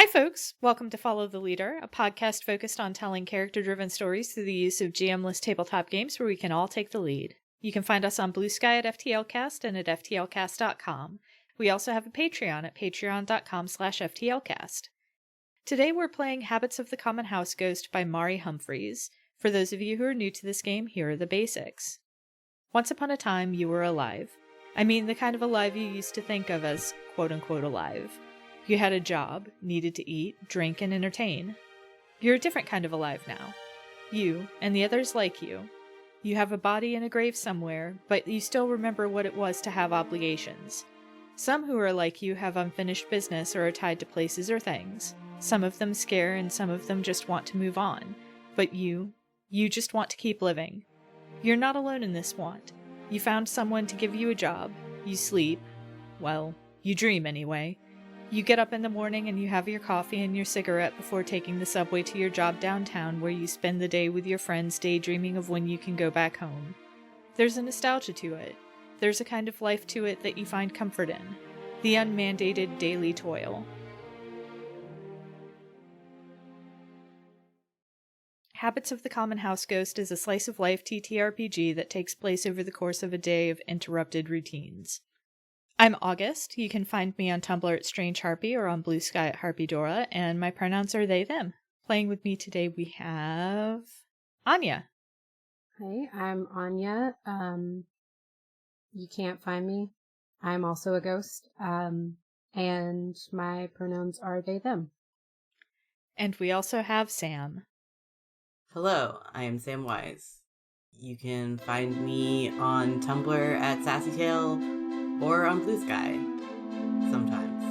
Hi, folks. Welcome to Follow the Leader, a podcast focused on telling character-driven stories through the use of GM-less tabletop games where we can all take the lead. You can find us on Blue Sky at FTLcast and at FTLcast.com. We also have a Patreon at patreon.com/FTLcast. Today we're playing Habits of the Common House Ghost by Mari Humphreys. For those of you who are new to this game, here are the basics. Once upon a time, you were alive. I mean the kind of alive you used to think of as quote-unquote alive. You had a job, needed to eat, drink, and entertain. You're a different kind of alive now. You, and the others like you. You have a body in a grave somewhere, but you still remember what it was to have obligations. Some who are like you have unfinished business or are tied to places or things. Some of them scare and some of them just want to move on. But you just want to keep living. You're not alone in this want. You found someone to give you a job. You sleep. Well, you dream anyway. You get up in the morning and you have your coffee and your cigarette before taking the subway to your job downtown where you spend the day with your friends daydreaming of when you can go back home. There's a nostalgia to it. There's a kind of life to it that you find comfort in. The unmandated daily toil. Habits of the Common House Ghost is a slice-of-life TTRPG that takes place over the course of a day of interrupted routines. I'm August. You can find me on Tumblr at Strange Harpy or on Blue Sky at Harpydora, and my pronouns are they, them. Playing with me today we have Anya. Hi, I'm Anya. You can't find me. I'm also a ghost. And my pronouns are they, them. And we also have Sam. Hello, I am Sam Wise. You can find me on Tumblr at SassyTale or on Blue Sky. Sometimes.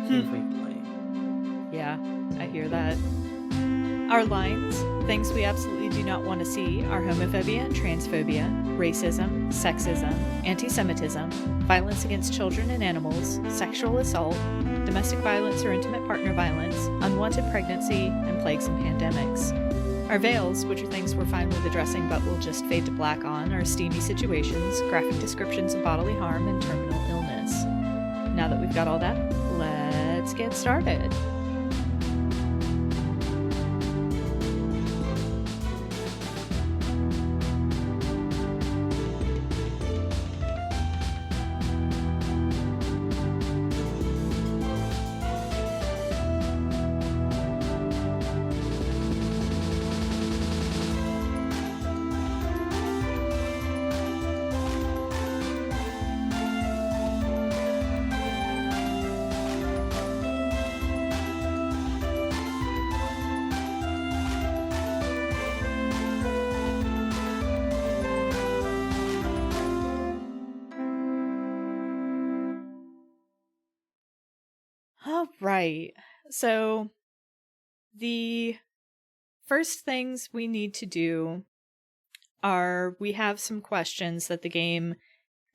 Infrequently. Yeah, I hear that. Our lines, things we absolutely do not want to see, are homophobia and transphobia, racism, sexism, anti-Semitism, violence against children and animals, sexual assault, domestic violence or intimate partner violence, unwanted pregnancy, and plagues and pandemics. Our veils, which are things we're fine with addressing but will just fade to black on, are steamy situations, graphic descriptions of bodily harm, and terminal illness. Now that we've got all that, let's get started. All right. So the first things we need to do are we have some questions that the game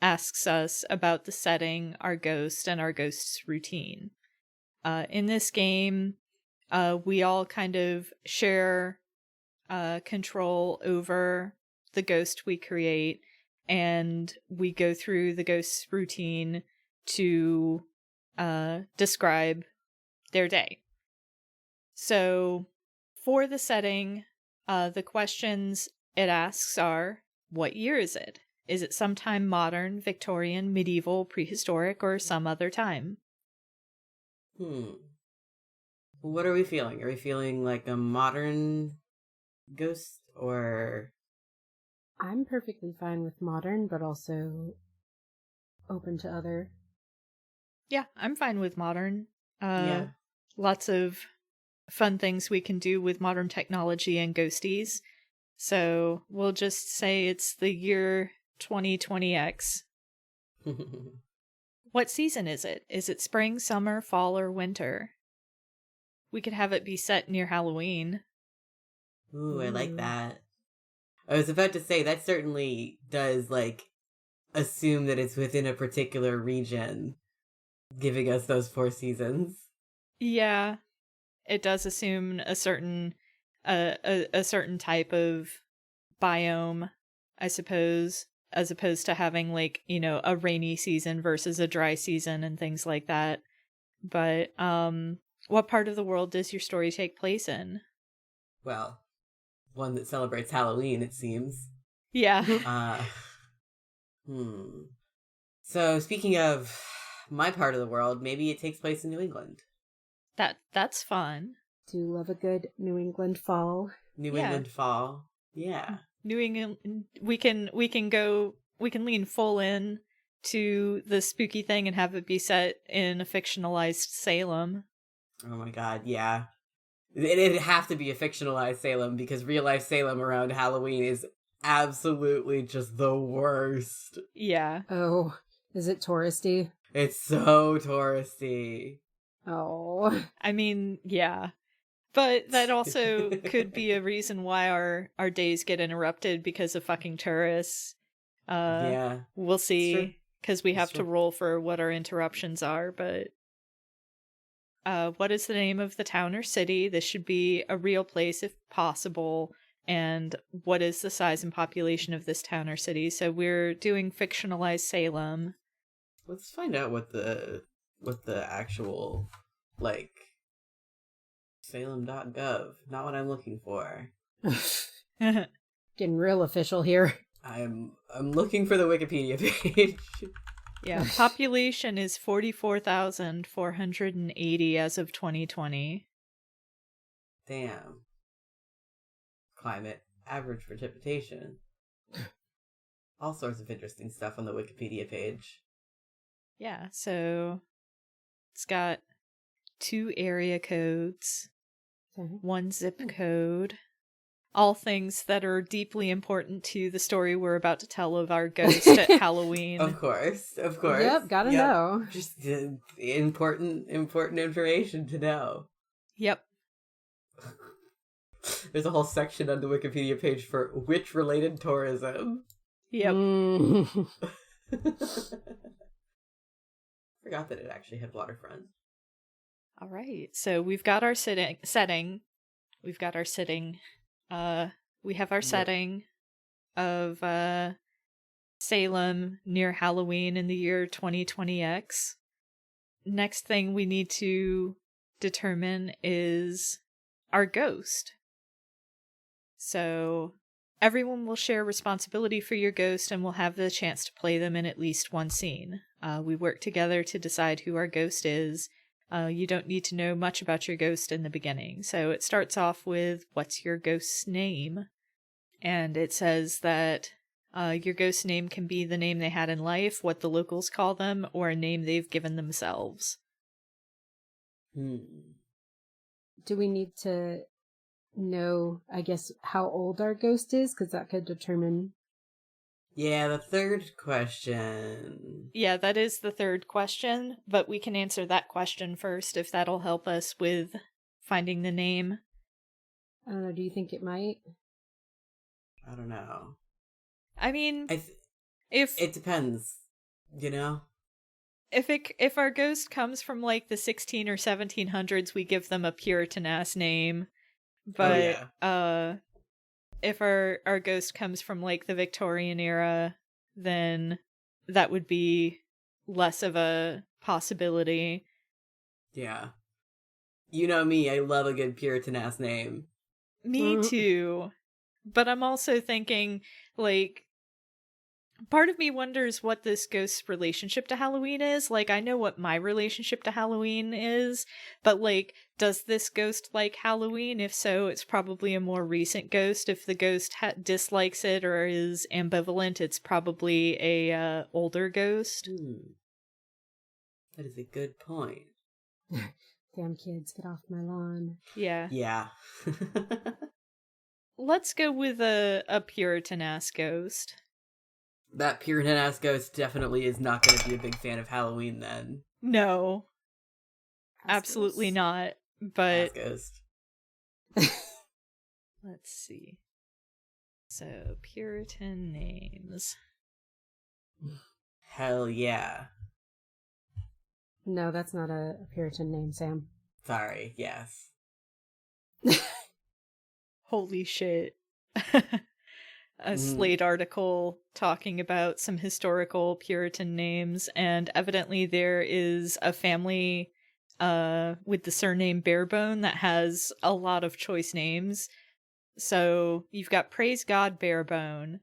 asks us about the setting, our ghost, and our ghost's routine. In this game, we all kind of share control over the ghost we create, and we go through the ghost's routine to describe their day. So for the setting, the questions it asks are, what year is it? Is it sometime modern, Victorian, medieval, prehistoric, or some other time? What are we feeling? Are we feeling like a modern ghost or... I'm perfectly fine with modern, but also open to other. Yeah, I'm fine with modern. Yeah. Lots of fun things we can do with modern technology and ghosties. So we'll just say it's the year 2020X. What season is it? Is it spring, summer, fall, or winter? We could have it be set near Halloween. Ooh, I like that. I was about to say, that certainly does, assume that it's within a particular region, giving us those 4 seasons. Yeah, it does assume a certain type of biome, I suppose, as opposed to having a rainy season versus a dry season and things like that. But What part of the world does your story take place in? Well, one that celebrates Halloween, it seems. Yeah. So, speaking of my part of the world, maybe it takes place in New England. That's fun. Do love a good New England fall. New England fall. Yeah. New England, we can lean full in to the spooky thing and have it be set in a fictionalized Salem. Oh my god, yeah. It'd have to be a fictionalized Salem, because real life Salem around Halloween is absolutely just the worst. Yeah. Oh, is it touristy? It's so touristy. Oh. I mean, yeah. But that also could be a reason why our days get interrupted because of fucking tourists. Yeah. We'll see, because we have to true. roll for what our interruptions are, but what is the name of the town or city? This should be a real place if possible. And what is the size and population of this town or city? So we're doing fictionalized Salem. Let's find out what the actual, like, Salem.gov. Not what I'm looking for. Getting real official here. I'm looking for the Wikipedia page. Yeah, population is 44,480 as of 2020. Damn. Climate. Average precipitation. All sorts of interesting stuff on the Wikipedia page. Yeah, so it's got 2 area codes, 1 zip code, all things that are deeply important to the story we're about to tell of our ghost at Halloween. Of course. Yep, gotta know. Just important information to know. Yep. There's a whole section on the Wikipedia page for witch-related tourism. Yep. Forgot that it actually had waterfront. All right. So we've got our setting. We've got our sitting. We have our setting of Salem near Halloween in the year 2020X. Next thing we need to determine is our ghost. So everyone will share responsibility for your ghost and will have the chance to play them in at least one scene. We work together to decide who our ghost is. You don't need to know much about your ghost in the beginning. So it starts off with, what's your ghost's name? And it says that your ghost's name can be the name they had in life, what the locals call them, or a name they've given themselves. Do we need to know, I guess, how old our ghost is? Because that could determine... Yeah, the third question. Yeah, that is the third question, but we can answer that question first if that'll help us with finding the name. I don't know, do you think it might? I don't know. I mean, if it depends, you know? If our ghost comes from like the 16 or 1700s, we give them a Puritan-ass name. But if our ghost comes from like the Victorian era, then that would be less of a possibility. Yeah. You know me, I love a good Puritan-ass name. Me too. But I'm also thinking, like, part of me wonders what this ghost's relationship to Halloween is. Like, I know what my relationship to Halloween is, but, like, does this ghost like Halloween? If so, it's probably a more recent ghost. If the ghost dislikes it or is ambivalent, it's probably a older ghost. That is a good point. Damn kids, get off my lawn. Yeah. Yeah. Let's go with a Puritan-ass ghost. That Puritan-ass ghost definitely is not going to be a big fan of Halloween then. No. Absolutely not. But ghost. Let's see. So, Puritan names. Hell yeah. No, that's not a Puritan name, Sam. Sorry, yes. Holy shit. A Slate article talking about some historical Puritan names, and evidently there is a family with the surname Barebone that has a lot of choice names. So you've got Praise God Barebone,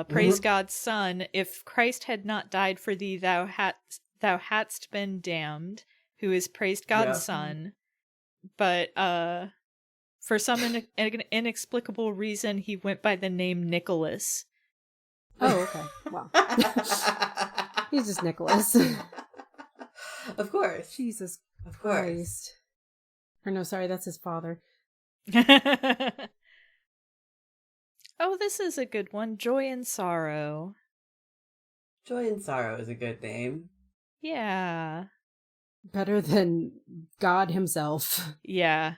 Praise God's Son, if Christ had not died for thee, thou hadst been damned, who is praised God's son. But for some inexplicable reason, he went by the name Nicholas. Oh, okay. Wow. He's just Nicholas. Of course. Jesus Of course. Christ. Or no, sorry, that's his father. Oh, this is a good one. Joy and Sorrow. Joy and Sorrow is a good name. Yeah. Better than God himself. Yeah.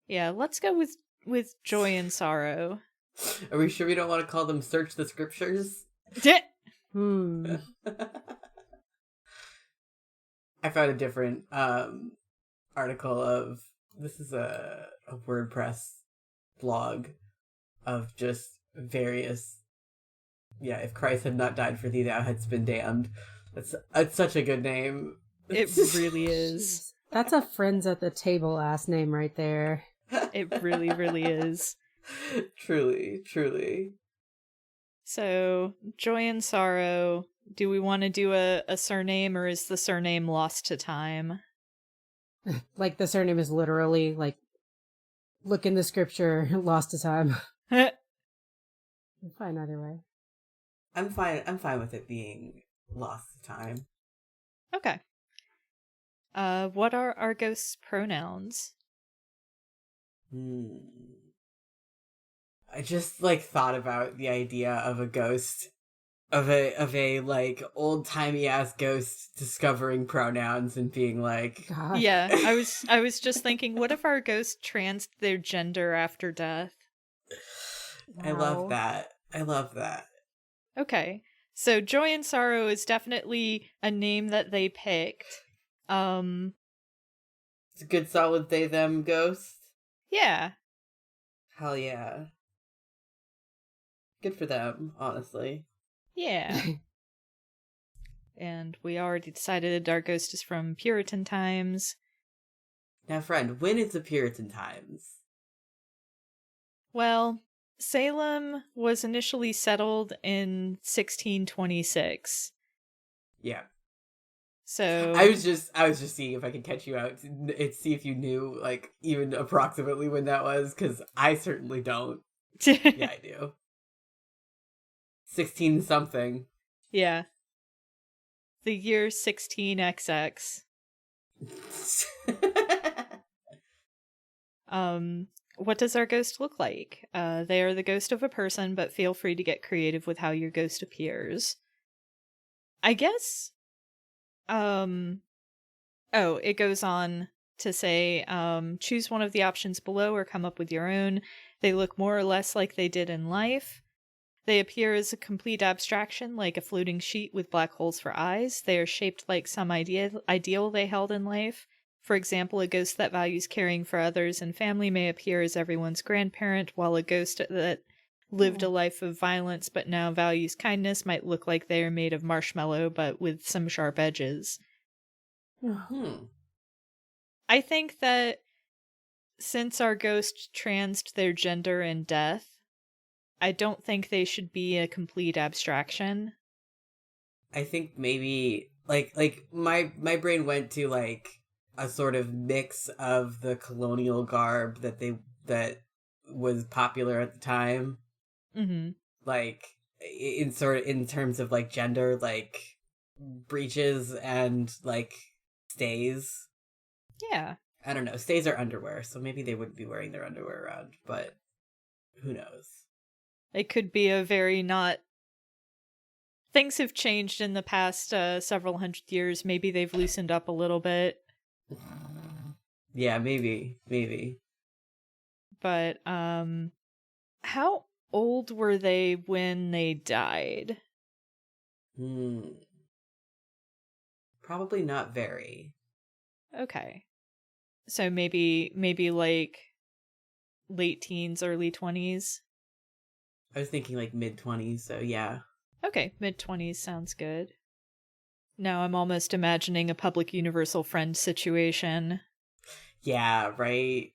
Yeah, let's go with Joy and Sorrow. Are we sure we don't want to call them Search the Scriptures? Hmm. I found a different article of, this is a WordPress blog of just various, if Christ had not died for thee, thou hadst been damned. It's such a good name. It really is. That's a friends at the table ass name right there. It really, really is. Truly, truly. So, Joy and Sorrow, do we want to do a surname, or is the surname lost to time? Like the surname is literally like, look in the scripture, lost to time. I'm fine either way. I'm fine with it being lost to time. Okay. What are our ghost's pronouns? I just thought about the idea of a ghost, of a like old timey ass ghost discovering pronouns and being like, God. Yeah, I was just thinking, what if our ghost transed their gender after death? I love that. I love that. Okay, so Joy and Sorrow is definitely a name that they picked. It's a good solid they them ghost. Yeah. Hell yeah. Good for them, honestly. Yeah. And we already decided our ghost is from Puritan times. Now, friend, when is the Puritan times? Well, Salem was initially settled in 1626. Yeah. So I was just seeing if I could catch you out and see if you knew, even approximately when that was, because I certainly don't. Yeah, I do. 16 something. Yeah. The year 16XX. What does our ghost look like? They are the ghost of a person, but feel free to get creative with how your ghost appears. I guess. It goes on to say, choose one of the options below or come up with your own. They look more or less like they did in life. They appear as a complete abstraction, like a floating sheet with black holes for eyes. They are shaped like some ideal they held in life. For example, a ghost that values caring for others and family may appear as everyone's grandparent, while a ghost that lived a life of violence but now values kindness might look like they are made of marshmallow but with some sharp edges. I think that since our ghost transed their gender in death, I don't think they should be a complete abstraction. I think maybe my brain went to a sort of mix of the colonial garb that was popular at the time. Mm-hmm. In terms of gender, breeches and stays. Yeah. I don't know. Stays are underwear, so maybe they wouldn't be wearing their underwear around, but who knows? It could be a very not... Things have changed in the past several hundred years. Maybe they've loosened up a little bit. Yeah, maybe. But, how old were they when they died? Probably not very. Okay. So maybe late teens, early 20s? I was thinking mid-20s, so yeah. Okay, mid-20s sounds good. Now I'm almost imagining a public universal friend situation. Yeah, right?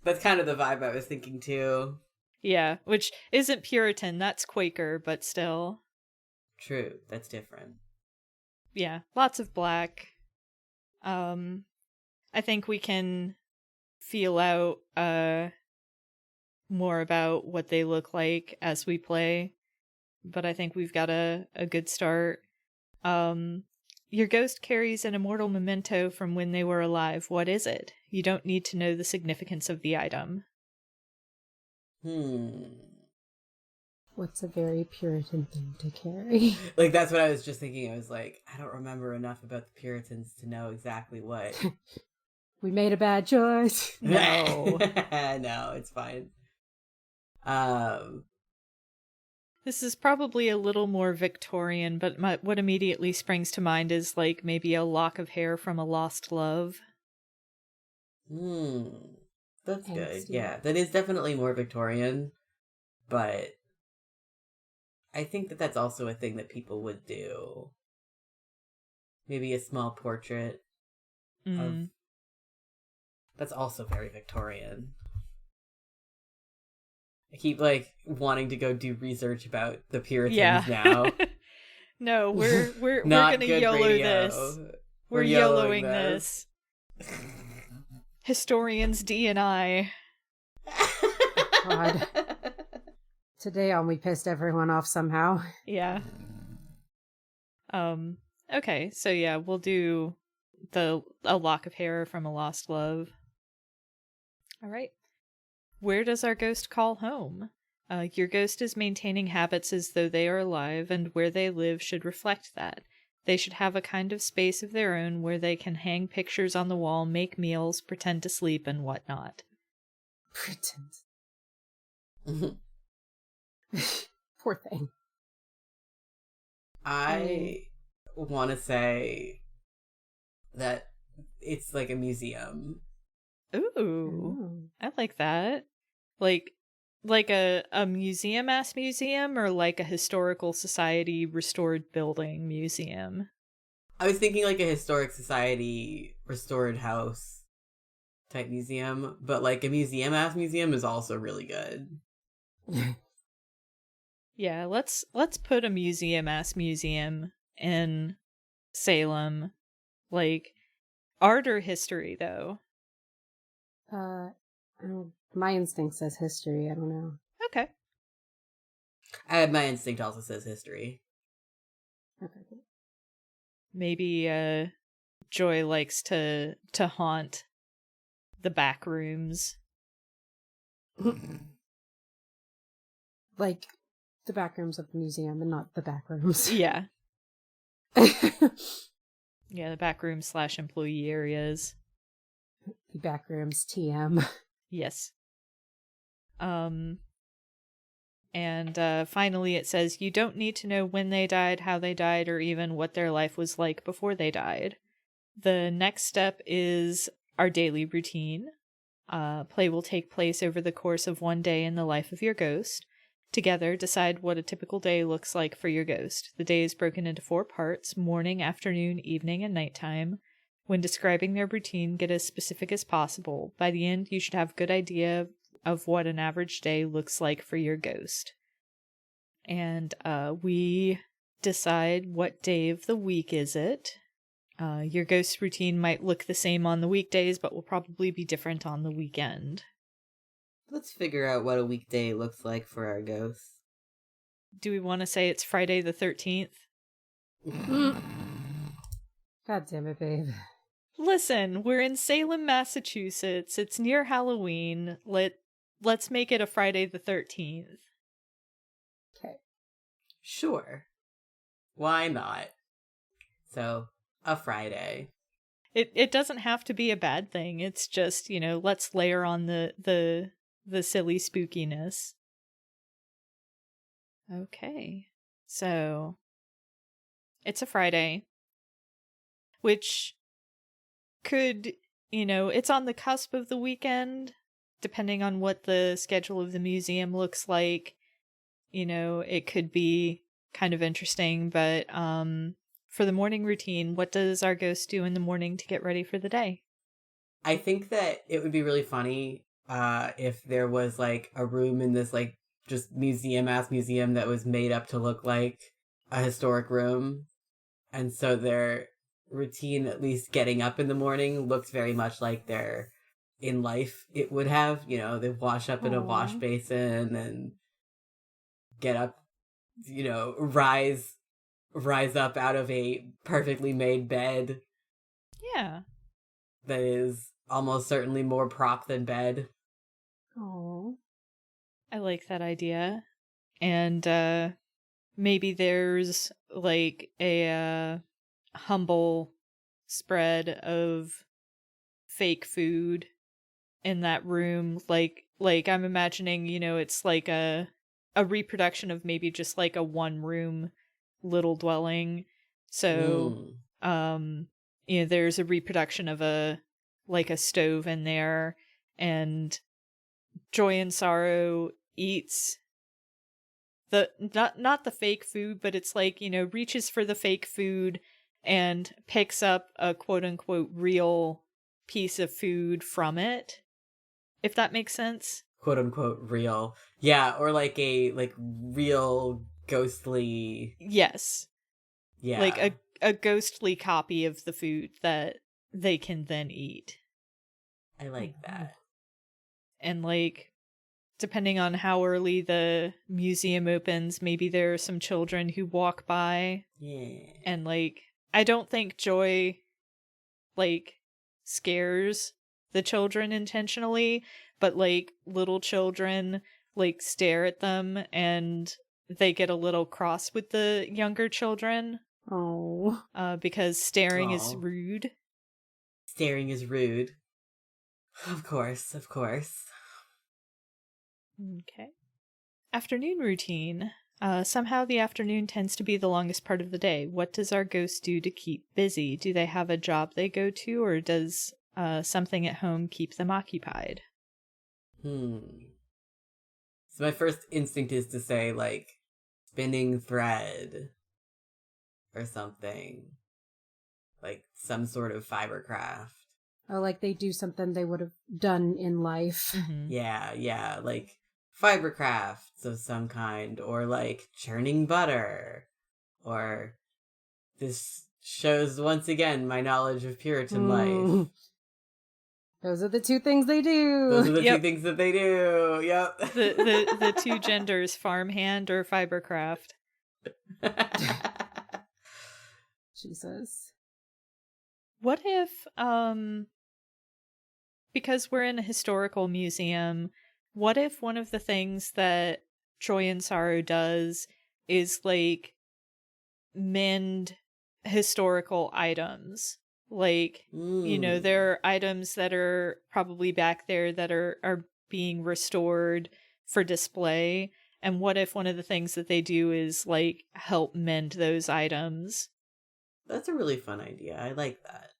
That's kind of the vibe I was thinking too. Yeah, which isn't Puritan, that's Quaker, but still. True, that's different. Yeah, lots of black. I think we can feel out more about what they look like as we play, but I think we've got a good start. Your ghost carries an immortal memento from when they were alive. What is it? You don't need to know the significance of the item. What's a very Puritan thing to carry? Like, that's what I was just thinking. I was like, I don't remember enough about the Puritans to know exactly what. We made a bad choice. No. No, it's fine. This is probably a little more Victorian, but what immediately springs to mind is like maybe a lock of hair from a lost love. That's good. Angsty. Yeah, that is definitely more Victorian, but I think that that's also a thing that people would do. Maybe a small portrait of... That's also very Victorian. I keep, like, wanting to go do research about the Puritans now. No, we're Not gonna good YOLO radio. this. We're YOLOing this. Historians DNI. God. Today on, we pissed everyone off somehow. Yeah. Okay, so yeah, we'll do a lock of hair from a lost love. All right. Where does our ghost call home? Your ghost is maintaining habits as though they are alive, and where they live should reflect that. They should have a kind of space of their own where they can hang pictures on the wall, make meals, pretend to sleep, and whatnot. Pretend. Poor thing. I want to say that it's like a museum. Ooh. I like that. Like a museum-ass museum, or like a historical society restored building museum? I was thinking like a historic society restored house type museum, but like a museum-ass museum is also really good. Yeah, let's put a museum-ass museum in Salem. Like, art or history, though? My instinct says history. I don't know. Okay. My instinct also says history. Okay. Maybe Joy likes to haunt the back rooms. Like the back rooms of the museum and not the back rooms. Yeah. Yeah, the back room / employee areas. The back rooms TM. Yes. And finally it says, you don't need to know when they died, how they died, or even what their life was like before they died. The next step is our daily routine. Play will take place over the course of one day in the life of your ghost. Together, decide what a typical day looks like for your ghost. The day is broken into 4 parts: morning, afternoon, evening, and nighttime. When describing their routine, get as specific as possible. By the end, you should have a good idea of what an average day looks like for your ghost. And we decide what day of the week is it. Your ghost routine might look the same on the weekdays, but will probably be different on the weekend. Let's figure out what a weekday looks like for our ghosts. Do we want to say it's Friday the 13th? God damn it, babe. Listen, we're in Salem, Massachusetts. It's near Halloween. Let's make it a Friday the 13th. Okay. Sure. Why not? So, a Friday. It doesn't have to be a bad thing. It's just, let's layer on the silly spookiness. Okay. So, it's a Friday, which could, it's on the cusp of the weekend, depending on what the schedule of the museum looks like. It could be kind of interesting, but for the morning routine, what does our ghost do in the morning to get ready for the day? I think that it would be really funny if there was like a room in this like just museum that was made up to look like a historic room. And so their routine, at least getting up in the morning, looks very much like their in life it would have. You know, they wash up in a wash Aw. basin and get up, you know, rise up out of a perfectly made bed Yeah. that is almost certainly more prop than bed. Oh. I like that idea. And maybe there's like a humble spread of fake food in that room. Like I'm imagining, you know, it's like a reproduction of maybe just like a one room little dwelling. So you know, there's a reproduction of a stove in there, and Joy and Sorrow eats the not the fake food, but it's like, you know, reaches for the fake food and picks up a quote unquote real piece of food from it, if that makes sense. Quote unquote real. Yeah, or like a real ghostly. Yes. Yeah. Like a ghostly copy of the food that they can then eat. I like that. And like, depending on how early the museum opens, maybe there are some children who walk by. Yeah. And like, I don't think Joy like scares the children intentionally, but like little children like stare at them and they get a little cross with the younger children. Oh. Because staring is Aw. rude. Staring is rude. Of course, of course. Okay. Afternoon routine. Somehow the afternoon tends to be the longest part of the day. What does our ghost do to keep busy? Do they have a job they go to, or does something at home keep them occupied? So my first instinct is to say, like, spinning thread or something. Like, some sort of fiber craft. Oh, like they do something they would have done in life. Mm-hmm. Yeah, like fiber crafts of some kind, or like churning butter, or this shows once again my knowledge of Puritan life. Those are the two things they do. Those are the two things that they do. Yep. The two genders, farmhand or fibercraft. Jesus. What if, because we're in a historical museum, what if one of the things that Joy and Sorrow does is like mend historical items? Like, you know, there are items that are probably back there that are being restored for display. And what if one of the things that they do is like help mend those items? That's a really fun idea. I like that.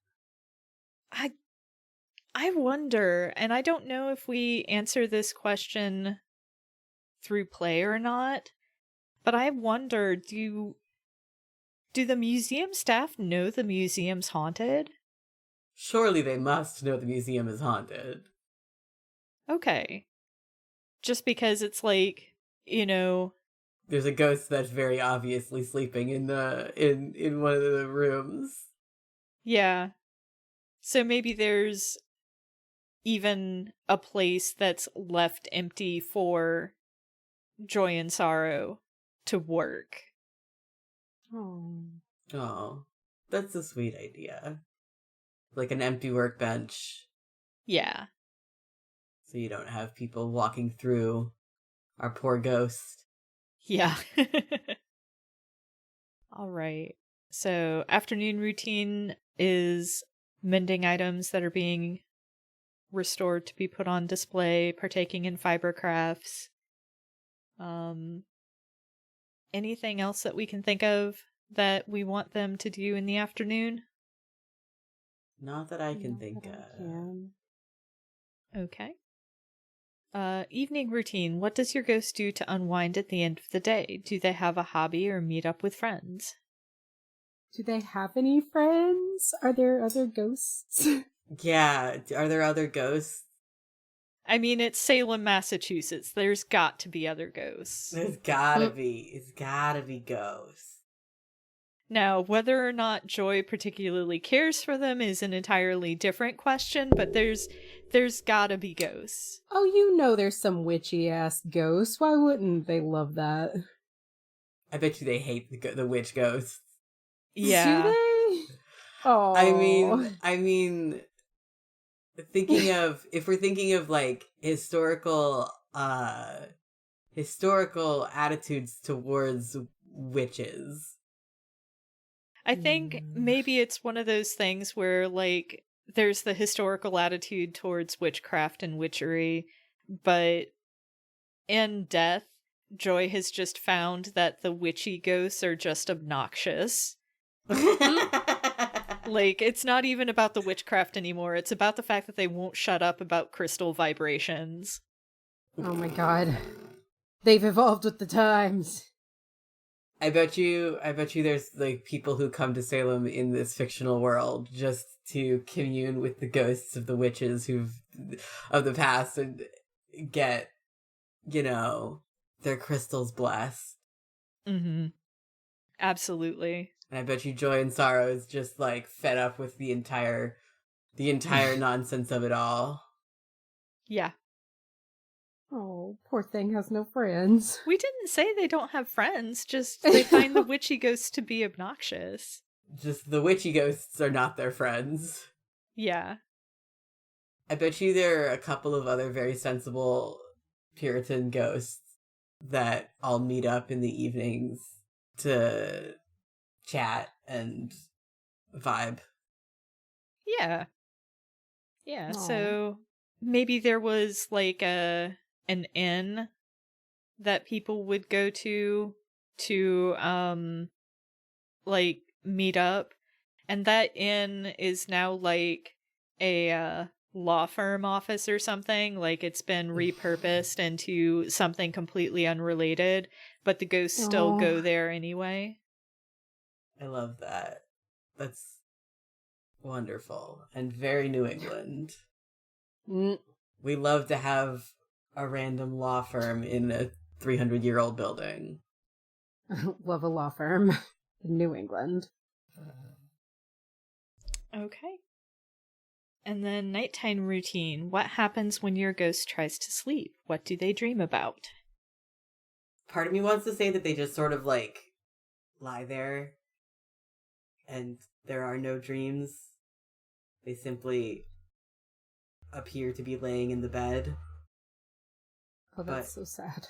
I wonder, and I don't know if we answer this question through play or not, but I wonder, do the museum staff know the museum's haunted? Surely they must know the museum is haunted. Okay. Just because it's like, you know, there's a ghost that's very obviously sleeping in one of the rooms. Yeah. So maybe there's even a place that's left empty for Joy and Sorrow to work. Oh, that's a sweet idea. Like an empty workbench. Yeah. So you don't have people walking through our poor ghost. Yeah. All right. So afternoon routine is mending items that are being restored to be put on display, partaking in fiber crafts. Anything else that we can think of that we want them to do in the afternoon? Not that I can think of. Okay. Evening routine. What does your ghost do to unwind at the end of the day? Do they have a hobby or meet up with friends? Do they have any friends? Are there other ghosts? Yeah, are there other ghosts? I mean, it's Salem, Massachusetts. There's got to be other ghosts. There's gotta be. It's gotta be ghosts. Now, whether or not Joy particularly cares for them is an entirely different question, but there's gotta be ghosts. Oh, you know there's some witchy-ass ghosts. Why wouldn't they love that? I bet you they hate the witch ghosts. Yeah. Do they? Oh. I mean, if we're thinking of like historical attitudes towards witches. I think maybe it's one of those things where, like, there's the historical attitude towards witchcraft and witchery, but in death, Joy has just found that the witchy ghosts are just obnoxious. Like, it's not even about the witchcraft anymore. It's about the fact that they won't shut up about crystal vibrations. Oh my god. They've evolved with the times. I bet you there's like people who come to Salem in this fictional world just to commune with the ghosts of the witches of the past and get, their crystals blessed. Mm-hmm. Absolutely. And I bet you Joy and Sorrow is just like fed up with the entire nonsense of it all. Yeah. Oh, poor thing has no friends. We didn't say they don't have friends, just they find the witchy ghosts to be obnoxious. Just the witchy ghosts are not their friends. Yeah. I bet you there are a couple of other very sensible Puritan ghosts that all meet up in the evenings to chat and vibe. Yeah. Yeah, Aww. so maybe there was like an inn that people would go to like meet up, and that inn is now like a law firm office or something. Like, it's been repurposed into something completely unrelated, but the ghosts still go there anyway. I love that. That's wonderful and very New England. We love to have a random law firm in a 300-year-old building. Love a law firm in New England. Okay. And then nighttime routine. What happens when your ghost tries to sleep? What do they dream about? Part of me wants to say that they just sort of like lie there and there are no dreams. They simply appear to be laying in the bed. Oh, that's so sad.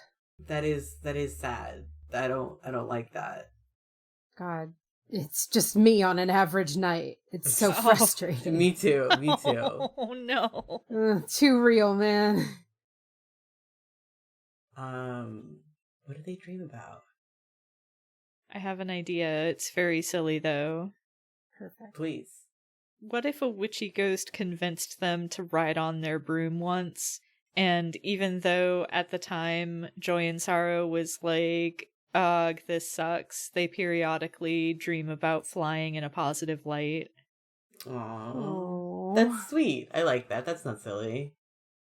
That is sad. I don't like that. God, it's just me on an average night. It's so frustrating. Me too. Oh no. Too real, man. What do they dream about? I have an idea. It's very silly though. Perfect. Please. What if a witchy ghost convinced them to ride on their broom once? And even though at the time Joy and Sorrow was like, ugh, this sucks, they periodically dream about flying in a positive light. Aww. That's sweet. I like that. That's not silly.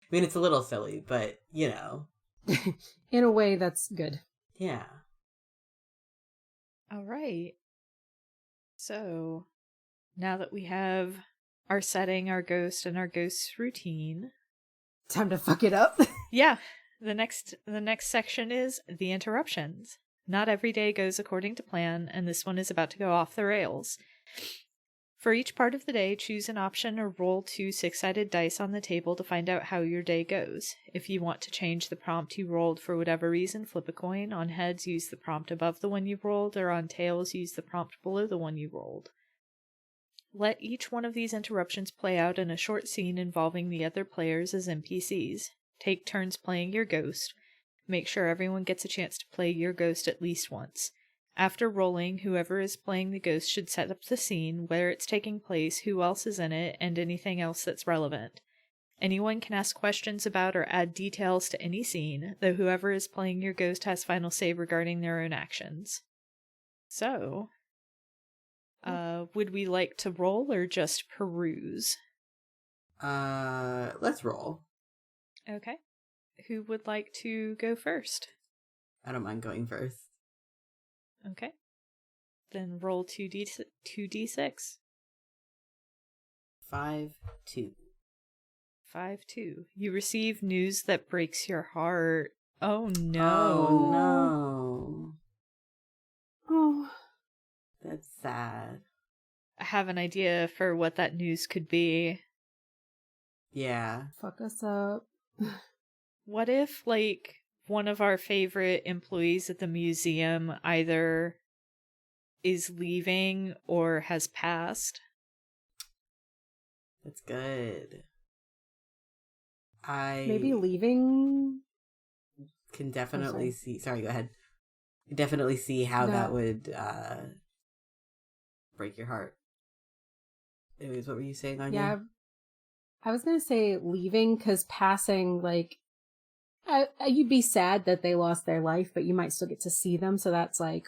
I mean, it's a little silly, but, In a way, that's good. Yeah. All right. So, now that we have our setting, our ghost, and our ghost's routine, time to fuck it up. Yeah, the next section is the interruptions. Not every day goes according to plan, and this one is about to go off the rails. For each part of the day, choose an option or roll 2 6-sided dice on the table to find out how your day goes. If you want to change the prompt you rolled for whatever reason, flip a coin. On heads, use the prompt above the one you rolled, or on tails, use the prompt below the one you rolled. Let each one of these interruptions play out in a short scene involving the other players as NPCs. Take turns playing your ghost. Make sure everyone gets a chance to play your ghost at least once. After rolling, whoever is playing the ghost should set up the scene, where it's taking place, who else is in it, and anything else that's relevant. Anyone can ask questions about or add details to any scene, though whoever is playing your ghost has final say regarding their own actions. So, Would we like to roll or just peruse? Let's roll. Okay. Who would like to go first? I don't mind going first. Okay. Then roll 2d6. 5-2. 5-2. You receive news that breaks your heart. Oh no. Oh no. Oh. That's sad. I have an idea for what that news could be. Yeah. Fuck us up. What if, like, one of our favorite employees at the museum either is leaving or has passed? That's good. I Maybe leaving? can definitely sorry. see... Sorry, go ahead. Definitely see how No. that would break your heart. Anyways, what were you saying, Anya? Yeah. I was going to say leaving, because passing, like, you'd be sad that they lost their life, but you might still get to see them, so that's, like,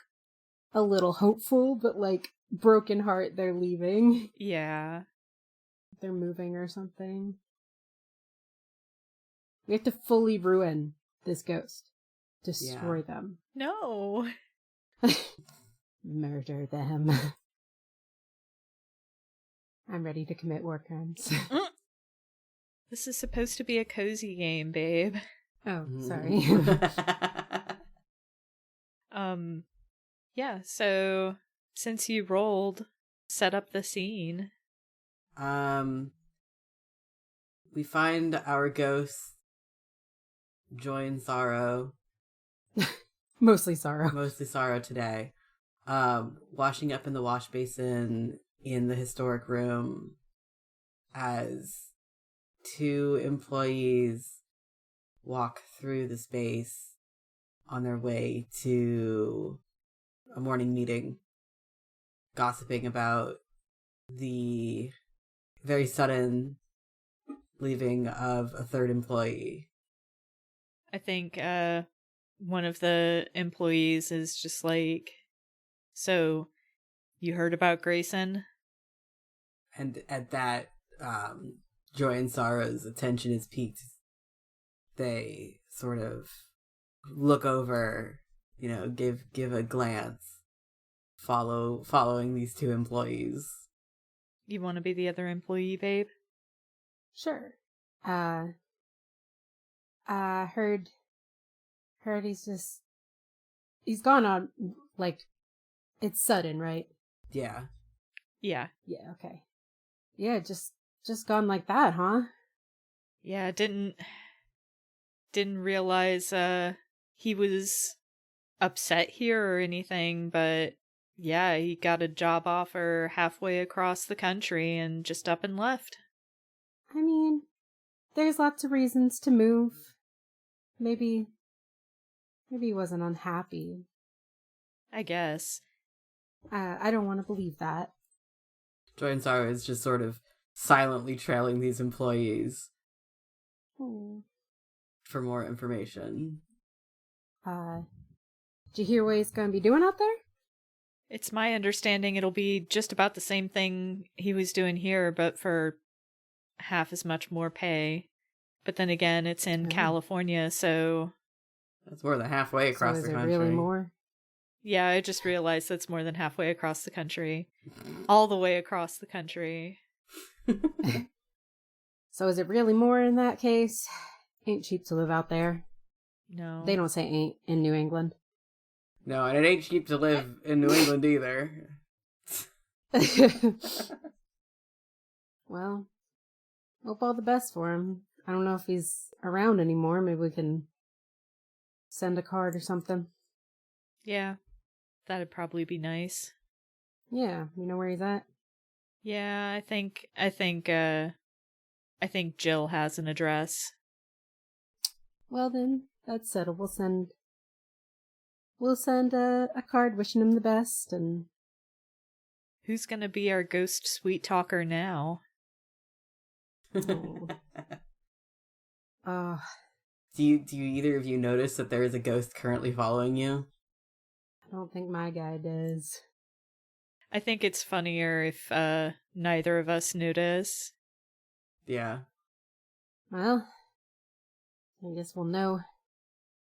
a little hopeful, but, like, broken heart, they're leaving. Yeah. They're moving or something. We have to fully ruin this ghost. Destroy them. No. Murder them. I'm ready to commit war crimes. This is supposed to be a cozy game, babe. Oh, sorry. Yeah, so since you rolled, set up the scene. We find our ghost join sorrow. Mostly sorrow. Mostly sorrow today. Washing up in the wash basin in the historic room as two employees walk through the space on their way to a morning meeting, gossiping about the very sudden leaving of a third employee. I think one of the employees is just like, so you heard about Grayson? And at that, Joy and Sorrow's attention is piqued. They sort of look over, give a glance, following these two employees. You want to be the other employee, babe? Sure. Heard he's gone on, like, it's sudden, right? Yeah. Yeah. Yeah, okay. Yeah, just gone like that, huh? Yeah, didn't realize he was upset here or anything, but yeah, he got a job offer halfway across the country and just up and left. I mean, there's lots of reasons to move. Maybe he wasn't unhappy. I guess. I don't want to believe that. Joy and Sorrow is just sort of silently trailing these employees for more information. Did you hear what he's going to be doing out there? It's my understanding it'll be just about the same thing he was doing here, but for half as much more pay. But then again, it's in California, so... That's more than halfway across the country. So is it really more? Yeah, I just realized that's more than halfway across the country. All the way across the country. So is it really more in that case? Ain't cheap to live out there. No. They don't say ain't in New England. No, and it ain't cheap to live in New England either. Well, hope all the best for him. I don't know if he's around anymore. Maybe we can send a card or something. Yeah, that'd probably be nice. Yeah, you know where he's at? Yeah, I think Jill has an address. Well then, that's settled. We'll send a card wishing him the best, and... Who's gonna be our ghost sweet talker now? Oh. Do you either of you notice that there is a ghost currently following you? I don't think my guy does. I think it's funnier if neither of us notice. Yeah. Well, I guess we'll know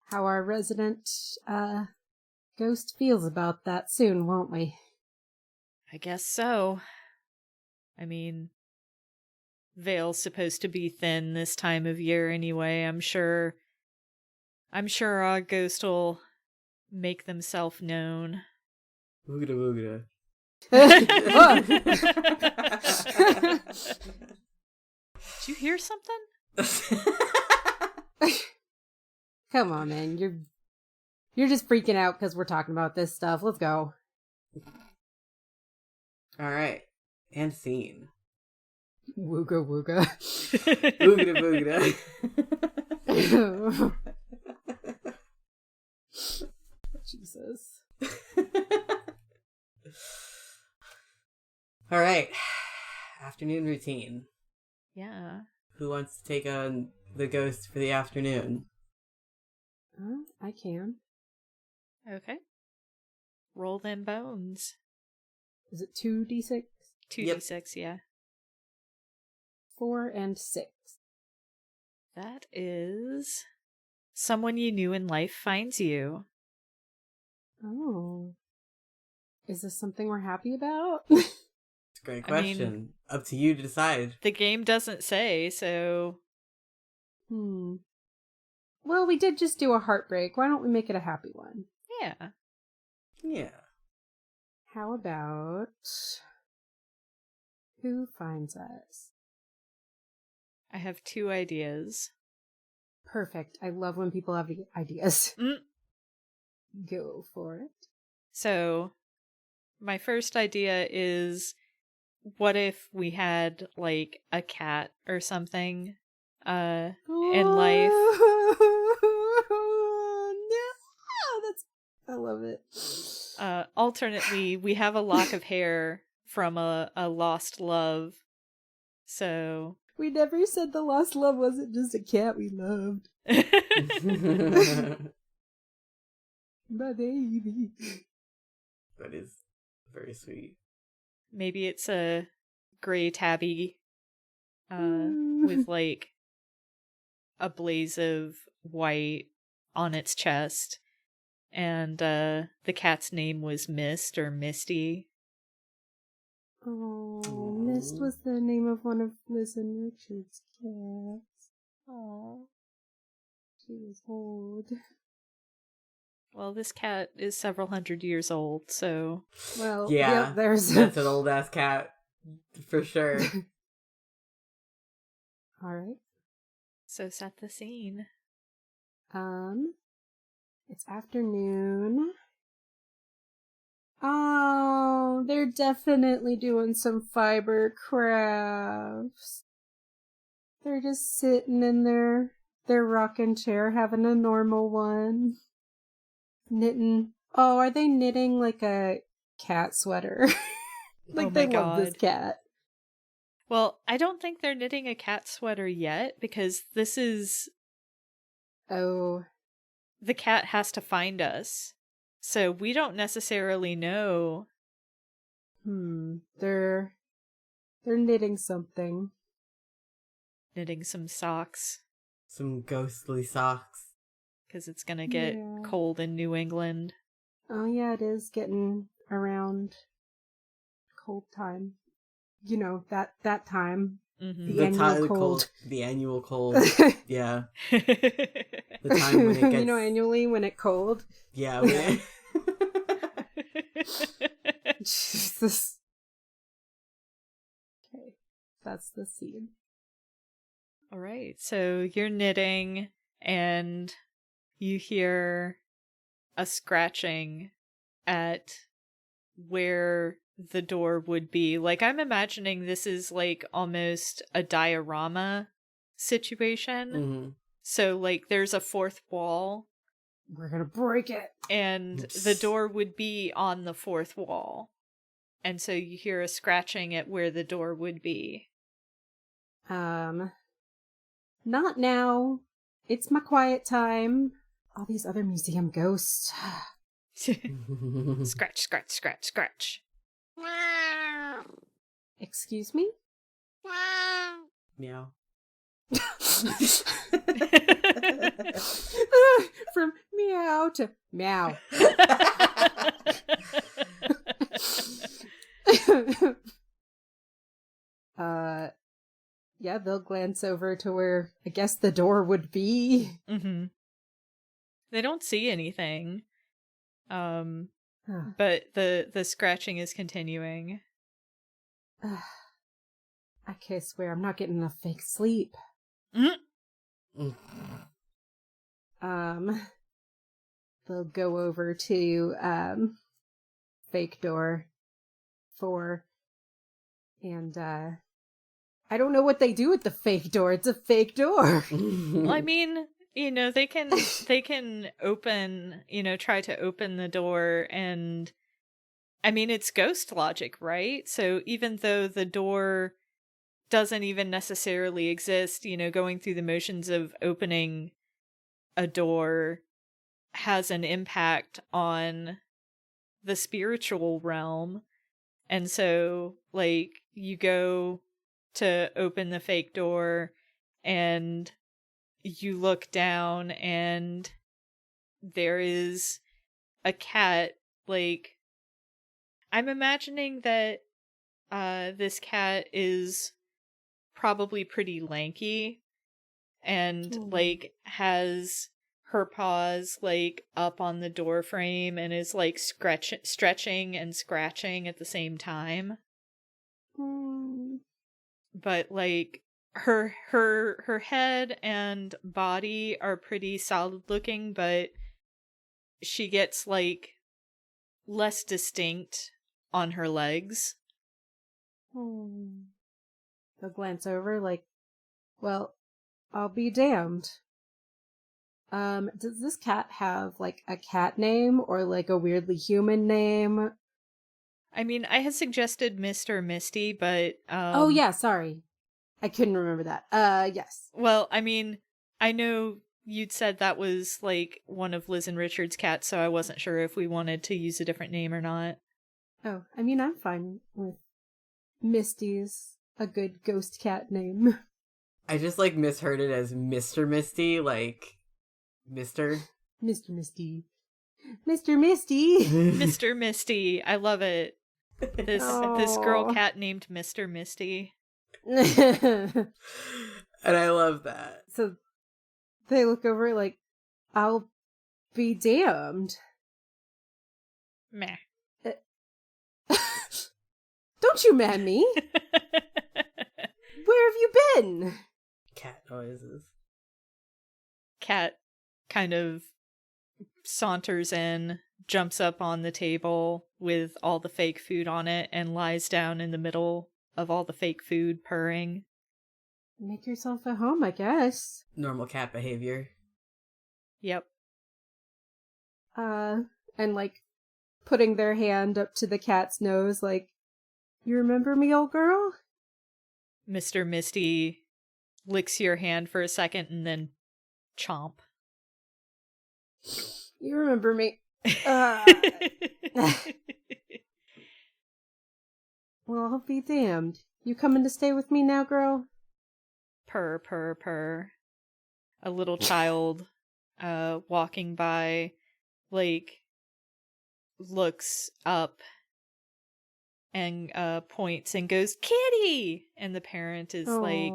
how our resident ghost feels about that soon, won't we? I guess so. I mean, Vale's supposed to be thin this time of year anyway. I'm sure our ghost will make themselves known. Woogada woogada. Did you hear something? Come on, man. You're just freaking out because we're talking about this stuff. Let's go. All right. And scene. Wooga wooga. Woogada woogada. Jesus. All right. Afternoon routine. Yeah. Who wants to take on the ghost for the afternoon? I can. Okay. Roll them bones. Is it 2d6? 2d6, yeah. 4 and 6. That is... someone you knew in life finds you. Oh. Is this something we're happy about? It's a great question. I mean, up to you to decide. The game doesn't say, so... Well, we did just do a heartbreak. Why don't we make it a happy one? Yeah. Yeah. How about... who finds us? I have 2 ideas. Perfect. I love when people have ideas. Go for it. So, my first idea is, what if we had, like, a cat or something, in life? No! I love it. Alternately, we have a lock of hair from a lost love, so... We never said the lost love wasn't just a cat we loved. My baby. That is very sweet. Maybe it's a gray tabby with like a blaze of white on its chest, and the cat's name was Mist or Misty. Oh, Mist was the name of one of Liz and Richard's cats. Oh, she was old. Well, this cat is several hundred years old, so... Well, yeah, yep, there's... that's an old-ass cat, for sure. Alright. So set the scene. It's afternoon. Oh, they're definitely doing some fiber crafts. They're just sitting in their rocking chair having a normal one. Knitting. Oh, are they knitting like a cat sweater? Like Oh they my love this God. cat. Well, I don't think they're knitting a cat sweater yet, because this is... Oh. The cat has to find us. So we don't necessarily know. They're knitting something. Knitting some socks. Some ghostly socks. Because it's gonna get Yeah. cold in New England. Oh yeah, it is getting around cold time. You know, that time. Mm-hmm. The annual cold. The annual cold. Yeah. The time when it gets... You know, annually when it cold. Yeah. When Jesus. Okay, that's the scene. All right, so you're knitting and you hear a scratching at where the door would be. Like, I'm imagining this is like almost a diorama situation. Mm-hmm. So, like, there's a fourth wall. We're gonna break it. And the door would be on the fourth wall. And so you hear a scratching at where the door would be. Not now. It's my quiet time. All these other museum ghosts. Scratch, scratch, scratch, scratch. Excuse me? Meow. From meow to meow. Yeah, they'll glance over to where I guess the door would be. Mm-hmm. They don't see anything. But the scratching is continuing. I can't swear I'm not getting enough fake sleep. Mm-hmm. They'll go over to fake door 4 and I don't know what they do with the fake door. It's a fake door. Well, I mean, they can open, try to open the door, and I mean, it's ghost logic, right? So even though the door doesn't even necessarily exist, going through the motions of opening a door has an impact on the spiritual realm. And so, like, you go to open the fake door and you look down and there is a cat. Like, I'm imagining that this cat is probably pretty lanky and like has her paws like up on the door frame and is like stretching and scratching at the same time. But like her head and body are pretty solid looking, but she gets like less distinct on her legs. They'll glance over like, well, I'll be damned. Does this cat have like a cat name or like a weirdly human name? I mean, I had suggested Mr. Misty, but oh yeah, sorry. I couldn't remember that. Yes. Well, I mean, I know you'd said that was like one of Liz and Richard's cats, so I wasn't sure if we wanted to use a different name or not. Oh, I mean, I'm fine with Misty's a good ghost cat name. I just like misheard it as Mr. Misty, like Mr. Misty. Mr. Misty. Mr. Misty. I love it. This girl cat named Mr. Misty. And I love that. So they look over like, I'll be damned. Meh. Don't you man me. Where have you been? Cat noises. Cat kind of saunters in, jumps up on the table with all the fake food on it, and lies down in the middle of all the fake food, purring. Make yourself at home, I guess. Normal cat behavior. Yep. And like putting their hand up to the cat's nose, like, you remember me, old girl? Mr. Misty licks your hand for a second and then chomp. You remember me. Well, I'll be damned. You coming to stay with me now, girl? Purr, purr, purr. A little child walking by, like, looks up and points and goes, "Kitty!" And the parent is like,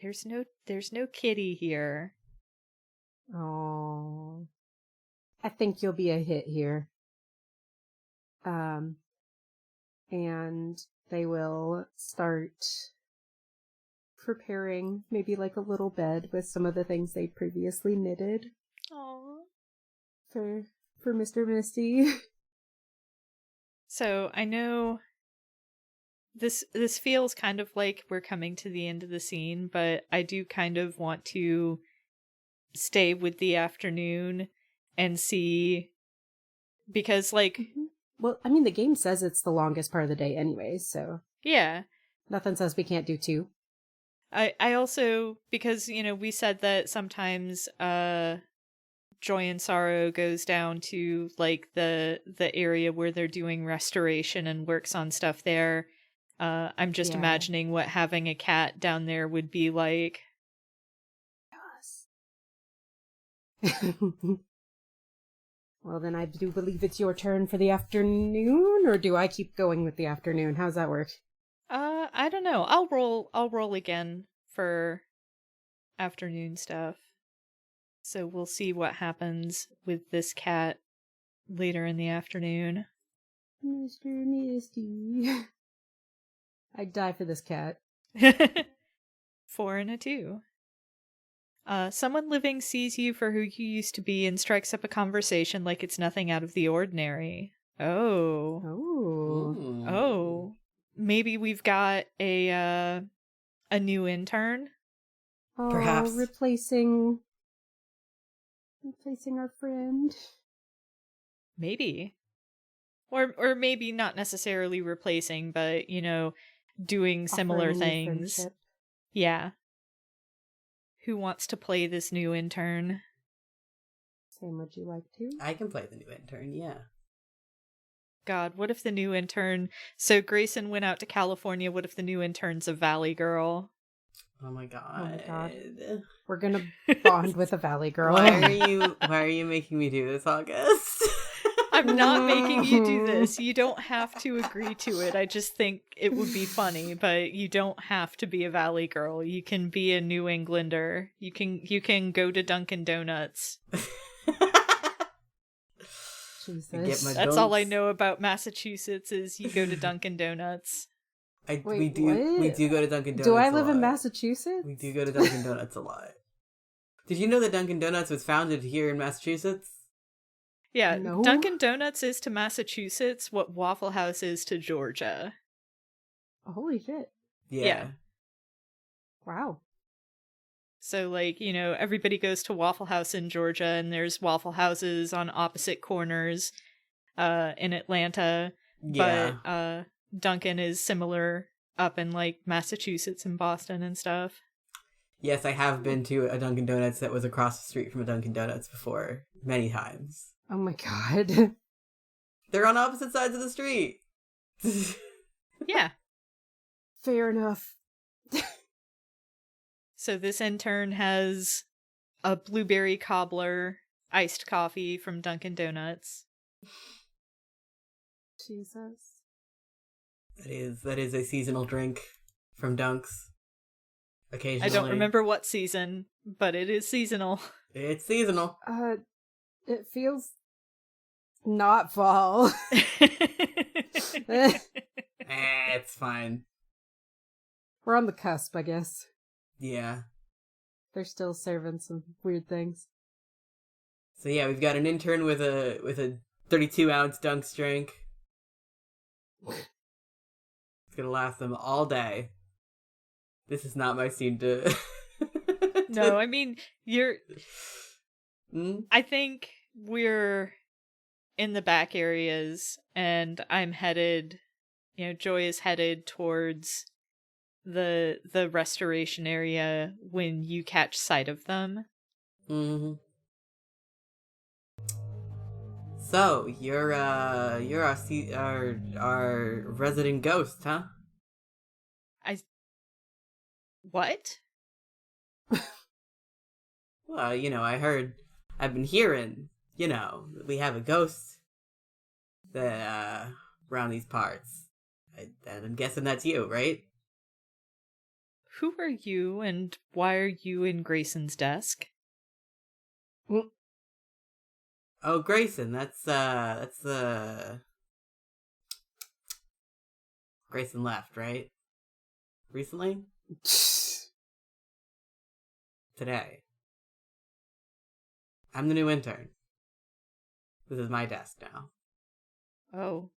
There's no kitty here. Oh, I think you'll be a hit here. And they will start preparing maybe like a little bed with some of the things they previously knitted. Aww. For Mr. Misty. So I know this feels kind of like we're coming to the end of the scene, but I do kind of want to stay with the afternoon and see, because like well, I mean the game says it's the longest part of the day anyways, so yeah, nothing says we can't do 2. I also, because we said that sometimes Joy and Sorrow goes down to like the area where they're doing restoration and works on stuff there. I'm just Yeah. imagining what having a cat down there would be like. Well, then I do believe it's your turn for the afternoon, or do I keep going with the afternoon? How's that work? I don't know. I'll roll again for afternoon stuff. So we'll see what happens with this cat later in the afternoon. Mr. Misty. I'd die for this cat. 4 and a 2. Someone living sees you for who you used to be and strikes up a conversation like it's nothing out of the ordinary. Oh. Oh. Oh. Maybe we've got a new intern? Oh, Perhaps. replacing our friend. Maybe. Or maybe not necessarily replacing, but, doing similar Offering new things. friendship. Yeah. Who wants to play this new intern? Sam, would you like to? I can play the new intern, yeah. God, what if the new intern... So Grayson went out to California, what if the new intern's a Valley girl? Oh my god. Oh my god. We're gonna bond with a Valley girl. Why are you making me do this, August? I'm not making you do this. You don't have to agree to it. I just think it would be funny, but you don't have to be a Valley girl. You can be a New Englander. You can go to Dunkin' Donuts. Jesus. That's all I know about Massachusetts is you go to Dunkin' Donuts. Wait, we do go to Dunkin' Donuts. Do I a live in lot. Massachusetts? We do go to Dunkin' Donuts a lot. Did you know that Dunkin' Donuts was founded here in Massachusetts? Yeah, No. Dunkin' Donuts is to Massachusetts what Waffle House is to Georgia. Holy shit. Yeah. Wow. So, everybody goes to Waffle House in Georgia, and there's Waffle Houses on opposite corners in Atlanta. Yeah. But Dunkin' is similar up in, Massachusetts and Boston and stuff. Yes, I have been to a Dunkin' Donuts that was across the street from a Dunkin' Donuts before, many times. Oh my god. They're on opposite sides of the street. Yeah. Fair enough. So this intern has a blueberry cobbler iced coffee from Dunkin' Donuts. Jesus. That is a seasonal drink from Dunks. Occasionally. I don't remember what season, but it is seasonal. It's seasonal. It feels not fall. It's fine. We're on the cusp, I guess. Yeah. They're still serving some weird things. So yeah, we've got an intern with a 32-ounce Dunks drink. It's gonna last them all day. This is not my scene to... No, I mean, Hmm? I think we're in the back areas, and I'm headed, Joy is headed towards the restoration area when you catch sight of them. Mm-hmm. So, you're our resident ghost, huh? What? Well, I've been hearing, we have a ghost that, around these parts. I'm guessing that's you, right? Who are you, and why are you in Grayson's desk? Oh, Grayson, that's Grayson left, right? Recently? Today. I'm the new intern. This is my desk now. Oh.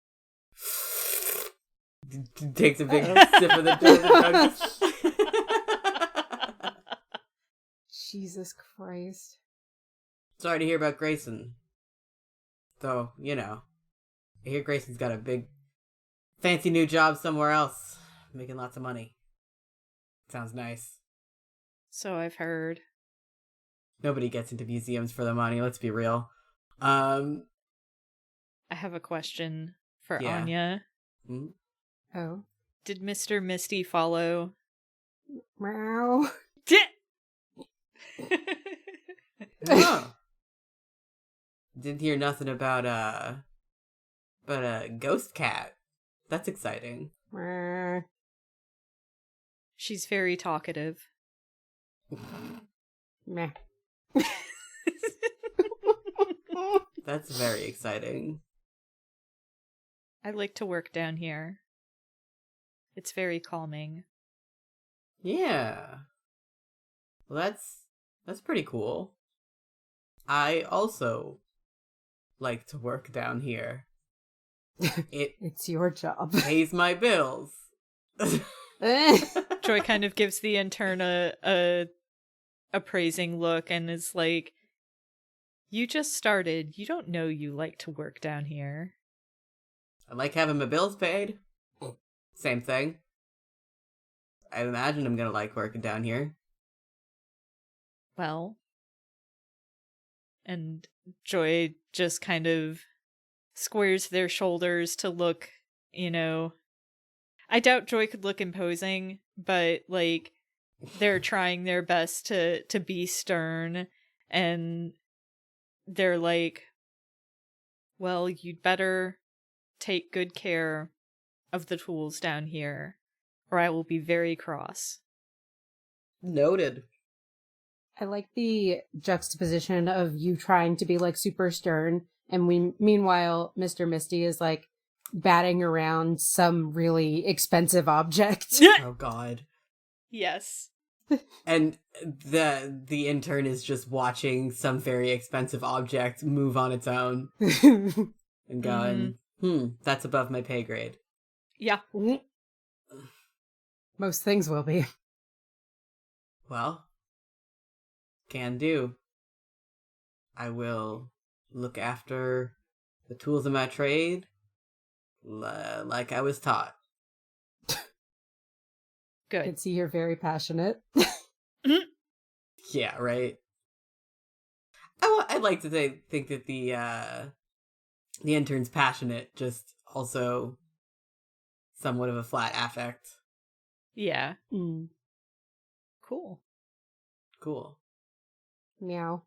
Takes a big sip of the drink. Jesus Christ. Sorry to hear about Grayson. Though, I hear Grayson's got a big, fancy new job somewhere else, making lots of money. Sounds nice. So I've heard. Nobody gets into museums for the money, let's be real. I have a question for Yeah. Anya. Hmm? Oh. Did Mr. Misty follow? Meow. Huh. Didn't hear nothing about a ghost cat. That's exciting. Meow. She's very talkative. Meh. That's very exciting. I like to work down here. It's very calming. Yeah. Well, that's pretty cool. I also like to work down here. It's your job. Pays my bills. Joy kind of gives the intern a appraising look and is like, "You just started. You don't know you like to work down here." I like having my bills paid. Same thing. I imagine I'm gonna like working down here. Well, and Joy just kind of squares their shoulders to look, I doubt Joy could look imposing, but like they're trying their best to be stern, and they're like, "Well, you'd better take good care of the tools down here, or I will be very cross." Noted. I like the juxtaposition of you trying to be like super stern, and meanwhile, Mr. Misty is like batting around some really expensive object. Oh God. Yes. And the intern is just watching some very expensive object move on its own and going, that's above my pay grade. Yeah. Most things will be. Well, can do. I will look after the tools of my trade like I was taught. I Good. can see you're very passionate. Yeah, right. I'd like to think that the intern's passionate, just also somewhat of a flat affect. Yeah. Mm. Cool. Cool. Meow.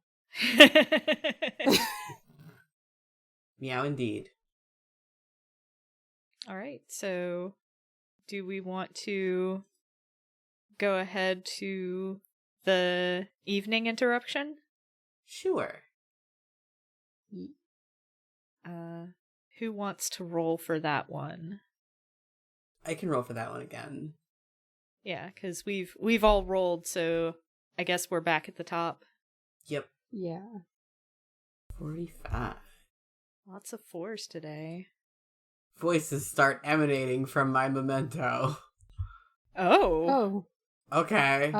Meow indeed. All right. So, do we want to go ahead to the evening interruption? Sure. Who wants to roll for that one? I can roll for that one again. Yeah, because we've all rolled, so I guess we're back at the top. Yep. Yeah. 45. Lots of 4s today. Voices start emanating from my memento. Oh. Okay.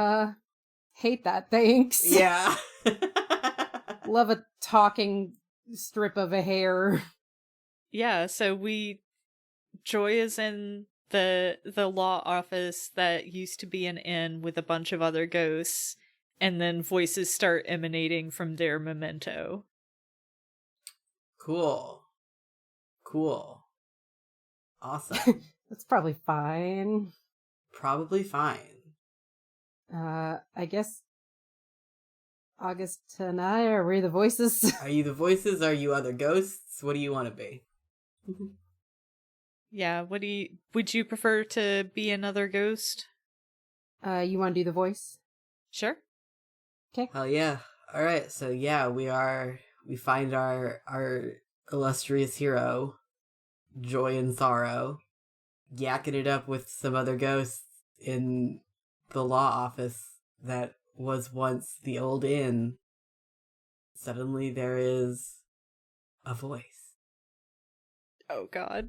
Hate that, thanks. Yeah. Love a talking strip of a hair. Yeah, so Joy is in the law office that used to be an inn with a bunch of other ghosts, and then voices start emanating from their memento. Cool. Awesome. That's probably fine. Probably fine. I guess August and I, are we the voices? Are you the voices? Are you other ghosts? What do you want to be? Yeah, would you prefer to be another ghost? You want to do the voice? Sure. Okay. Hell yeah. Alright, so yeah, we find our illustrious hero, Joy and Sorrow, yakking it up with some other ghosts in the law office that was once the old inn. Suddenly there is a voice. Oh god.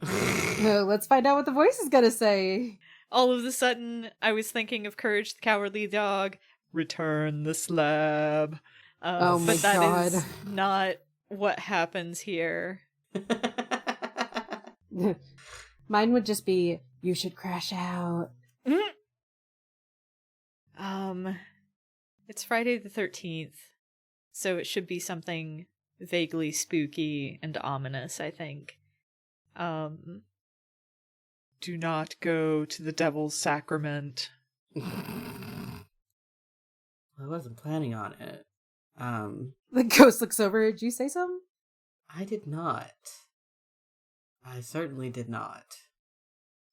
Let's find out what the voice is gonna say. All of a sudden, I was thinking of Courage the Cowardly Dog. Return the slab. Oh my but that God. is not what happens here. Mine would just be, you should crash out. It's Friday the 13th, so it should be something vaguely spooky and ominous, I think. Do not go to the devil's sacrament. I wasn't planning on it. The ghost looks over. Did you say something? I did not. I certainly did not.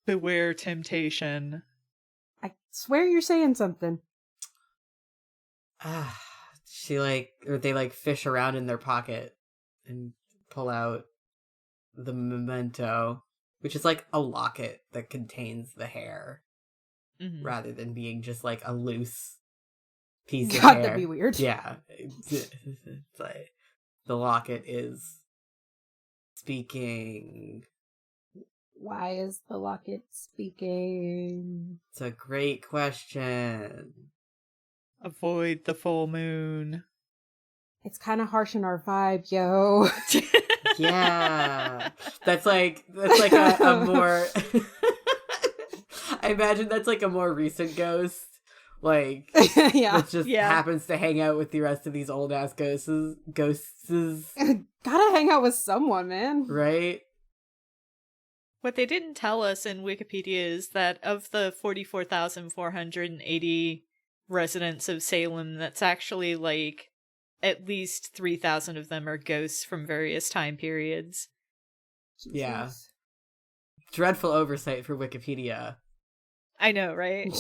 Beware temptation. I swear you're saying something. They fish around in their pocket and pull out the memento, which is like a locket that contains the hair, rather than being just like a loose piece of hair. That'd be weird. Yeah. It's like, the locket is speaking. Why is the locket speaking? It's a great question. Avoid the full moon. It's kind of harsh in our vibe, yo. Yeah. That's like a more I imagine that's like a more recent ghost. Like Yeah. that just happens to hang out with the rest of these old ass ghosts. Gotta hang out with someone, man. Right? What they didn't tell us in Wikipedia is that of the 44,480 residents of Salem, that's actually like at least 3,000 of them are ghosts from various time periods. Jesus. Yeah. Dreadful oversight for Wikipedia. I know, right?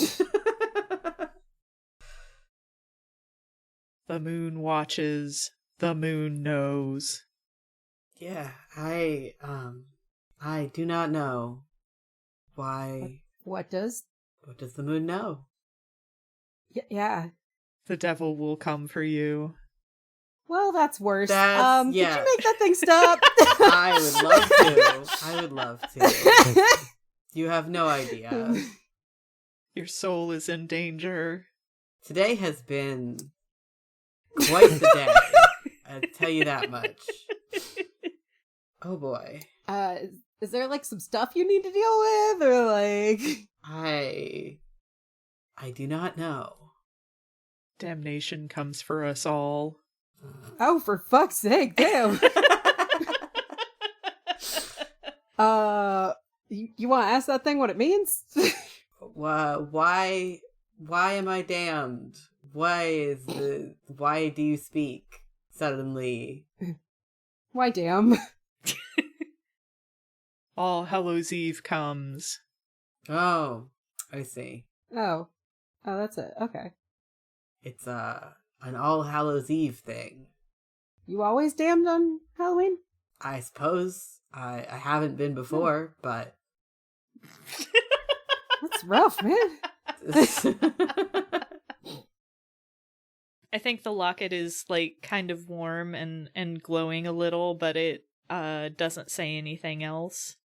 The moon watches. The moon knows. Yeah, I do not know why. What does? What does the moon know? Yeah. The devil will come for you. Well, that's worse. Yeah. Could you make that thing stop? I would love to. You have no idea. Your soul is in danger. Today has been quite the day. I'll tell you that much. Oh boy. Is there like some stuff you need to deal with, or like? I do not know. Damnation comes for us all. Oh, for fuck's sake, damn. You want to ask that thing what it means? Why am I damned? Why do you speak suddenly? Why damn? All Hallows Eve comes. Oh, I see. Oh, that's it. Okay. It's an All Hallows Eve thing. You always damned on Halloween? I suppose. I haven't been before, but That's rough, man. I think the locket is like kind of warm and glowing a little, but it doesn't say anything else.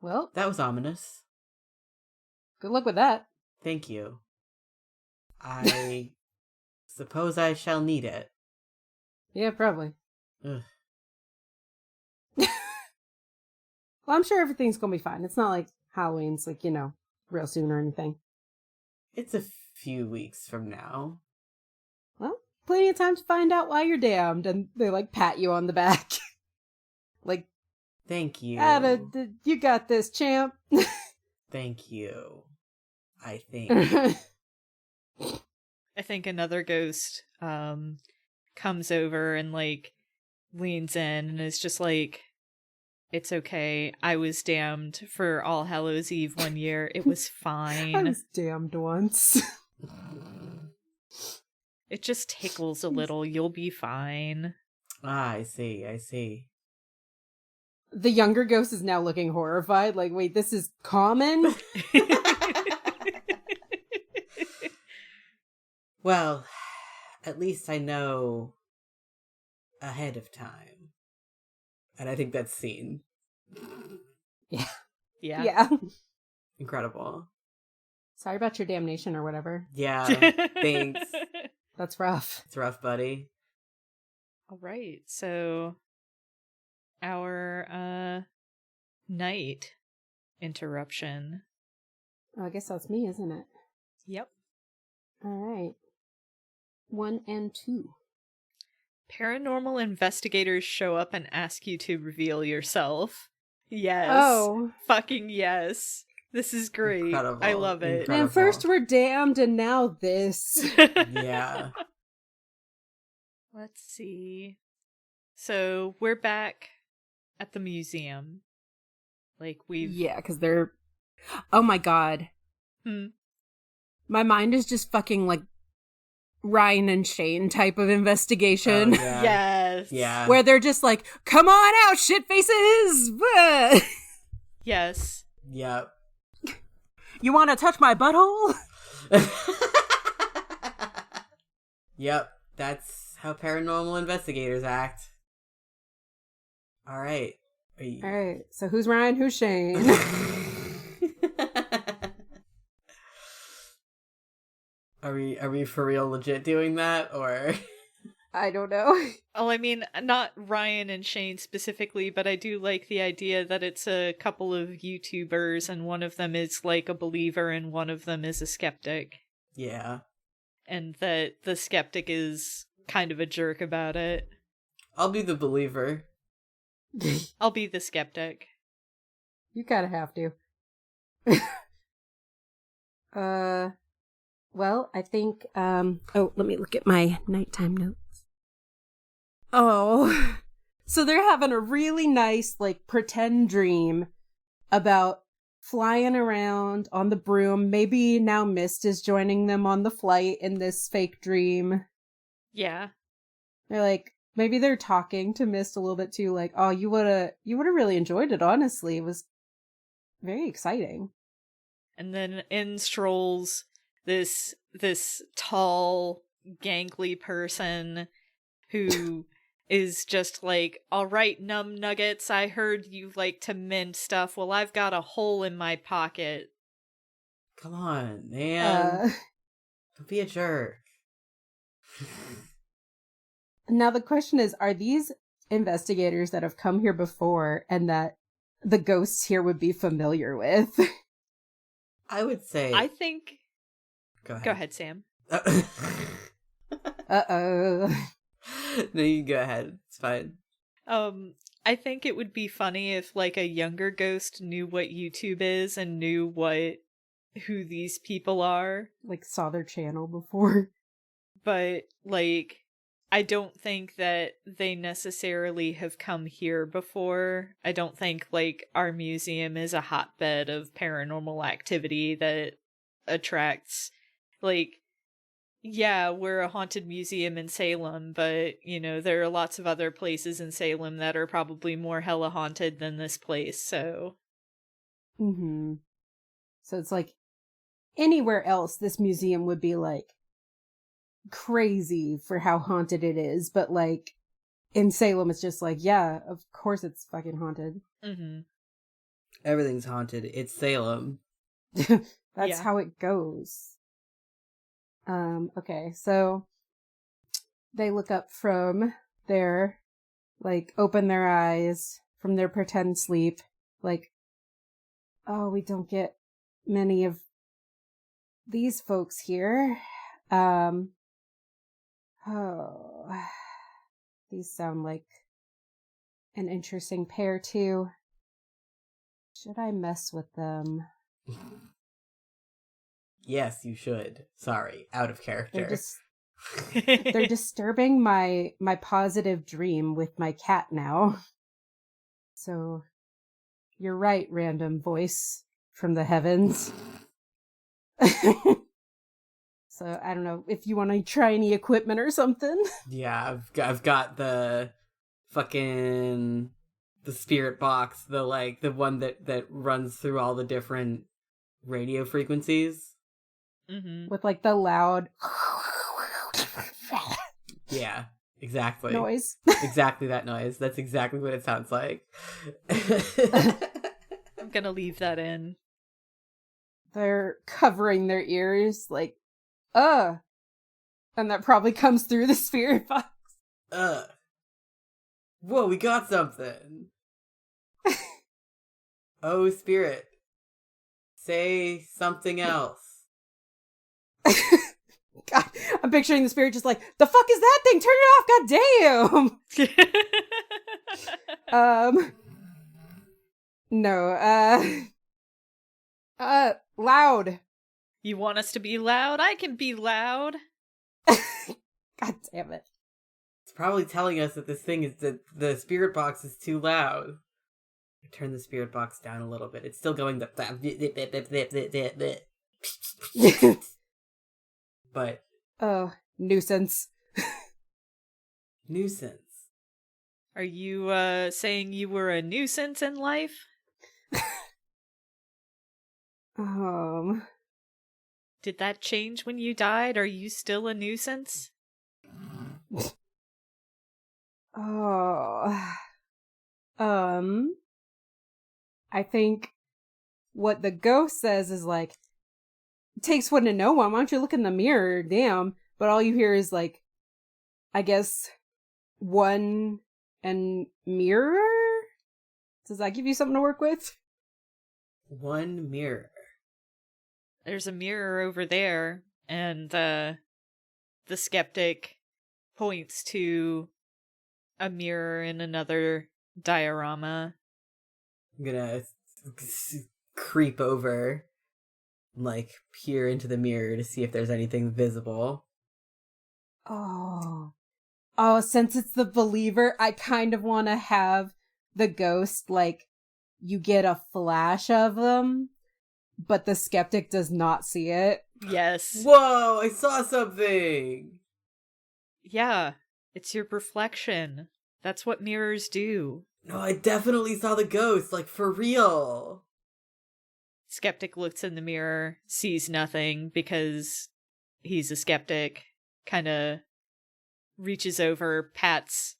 Well, that was ominous. good luck with that. Thank you. I suppose I shall need it. Yeah, probably. Ugh. Well, I'm sure everything's gonna be fine. It's not like Halloween's like, real soon or anything. It's a few weeks from now. Well, plenty of time to find out why you're damned, and they like pat you on the back. Like, thank you. You got this, champ. Thank you. I think. I think another ghost comes over and like leans in and is just like, "It's okay. I was damned for All Hallows Eve one year. It was fine. I was damned once." It just tickles a little. You'll be fine." I see. The younger ghost is now looking horrified. Like, wait, this is common? Well, at least I know ahead of time. And I think that's seen. Yeah. Yeah. Incredible. Sorry about your damnation or whatever. Yeah, thanks. That's rough. It's rough, buddy. All right. So our night interruption. Oh, I guess that's me, isn't it? Yep. All right. 1 and 2. Paranormal investigators show up and ask you to reveal yourself. Yes. Oh. Fucking yes. This is great. Incredible. I love it. Man, first we're damned and now this. Yeah. Let's see. So we're back at the museum. Like Yeah, because they're... Oh my god. My mind is just fucking like Ryan and Shane type of investigation. Oh, yeah. Yes. Yeah. Where they're just like, come on out, shit faces! Yes. Yep. You want to touch my butthole? Yep. That's how paranormal investigators act. All right. Alright, so who's Ryan, who's Shane? Are we for real legit doing that, or? I don't know. Well, I mean, not Ryan and Shane specifically, but I do like the idea that it's a couple of YouTubers and one of them is like a believer and one of them is a skeptic. Yeah. And that the skeptic is kind of a jerk about it. I'll be the believer. I'll be the skeptic. You kind of have to. Well, I think, oh, let me look at my nighttime notes. Oh, so they're having a really nice, like, pretend dream about flying around on the broom. Maybe now Mist is joining them on the flight in this fake dream. Yeah. They're like, maybe they're talking to Mist a little bit too, like, oh, you would've really enjoyed it, honestly. It was very exciting. And then in strolls this tall, gangly person who is just like, all right, numb nuggets, I heard you like to mend stuff. Well, I've got a hole in my pocket. Come on, man. Don't be a jerk. Now the question is, are these investigators that have come here before and that the ghosts here would be familiar with? I would say... I think... Go ahead, Sam. Uh-oh. No, you go ahead. It's fine. I think it would be funny if, like, a younger ghost knew what YouTube is and knew who these people are. Like, saw their channel before. But, like, I don't think that they necessarily have come here before. I don't think, like, our museum is a hotbed of paranormal activity that attracts, like, yeah, we're a haunted museum in Salem, but, you know, there are lots of other places in Salem that are probably more hella haunted than this place, so. Mm-hmm. So it's like, anywhere else, this museum would be, like, crazy for how haunted it is, but, like, in Salem, it's just like, yeah, of course it's fucking haunted. Mm-hmm. Everything's haunted. It's Salem. That's how it goes. Okay, so they look up from their, like, open their eyes from their pretend sleep, like, oh, we don't get many of these folks here. Oh, these sound like an interesting pair too. Should I mess with them? Yes, you should. Sorry, out of character. They're disturbing my positive dream with my cat now. So, you're right, random voice from the heavens. So, I don't know if you want to try any equipment or something. Yeah, I've got the fucking the spirit box, the one that runs through all the different radio frequencies. Mm-hmm. With, like, the loud... Yeah, exactly. Noise. Exactly that noise. That's exactly what it sounds like. I'm gonna leave that in. They're covering their ears, like, and that probably comes through the spirit box. Whoa, we got something. Oh, spirit. Say something else. God, I'm picturing the spirit just like, the fuck is that thing? Turn it off, goddamn! No, loud. You want us to be loud? I can be loud. God damn it. It's probably telling us that this thing is that the spirit box is too loud. I turn the spirit box down a little bit. It's still going the but Oh, nuisance. nuisance. Are you saying you were a nuisance in life? Did that change when you died? Are you still a nuisance? Oh. I think what the ghost says is like, it takes one to know one. Why don't you look in the mirror? Damn. But all you hear is like, I guess, one and mirror? Does that give you something to work with? One mirror. There's a mirror over there, and the skeptic points to a mirror in another diorama. I'm gonna creep over, like, peer into the mirror to see if there's anything visible. Oh, since it's the believer, I kind of want to have the ghost, like, you get a flash of them, but the skeptic does not see it. Yes. Whoa, I saw something! Yeah, it's your reflection. That's what mirrors do. No, I definitely saw the ghost, like, for real. Skeptic looks in the mirror, sees nothing because he's a skeptic, kind of reaches over, pats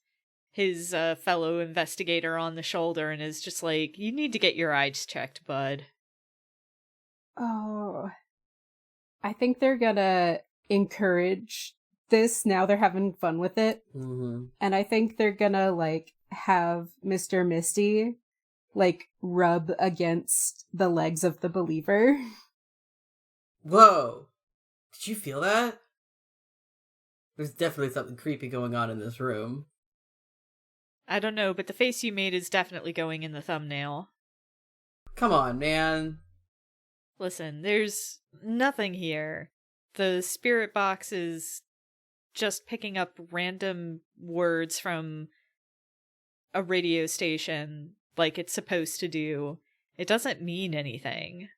his fellow investigator on the shoulder, and is just like, you need to get your eyes checked, bud. Oh, I think they're gonna encourage this now they're having fun with it. Mm-hmm. And I think they're gonna, like, have Mr. Misty, like, rub against the legs of the believer. Whoa! Did you feel that? There's definitely something creepy going on in this room. I don't know, but the face you made is definitely going in the thumbnail. Come on, man. Listen, there's nothing here. The spirit box is just picking up random words from a radio station like it's supposed to do. It doesn't mean anything.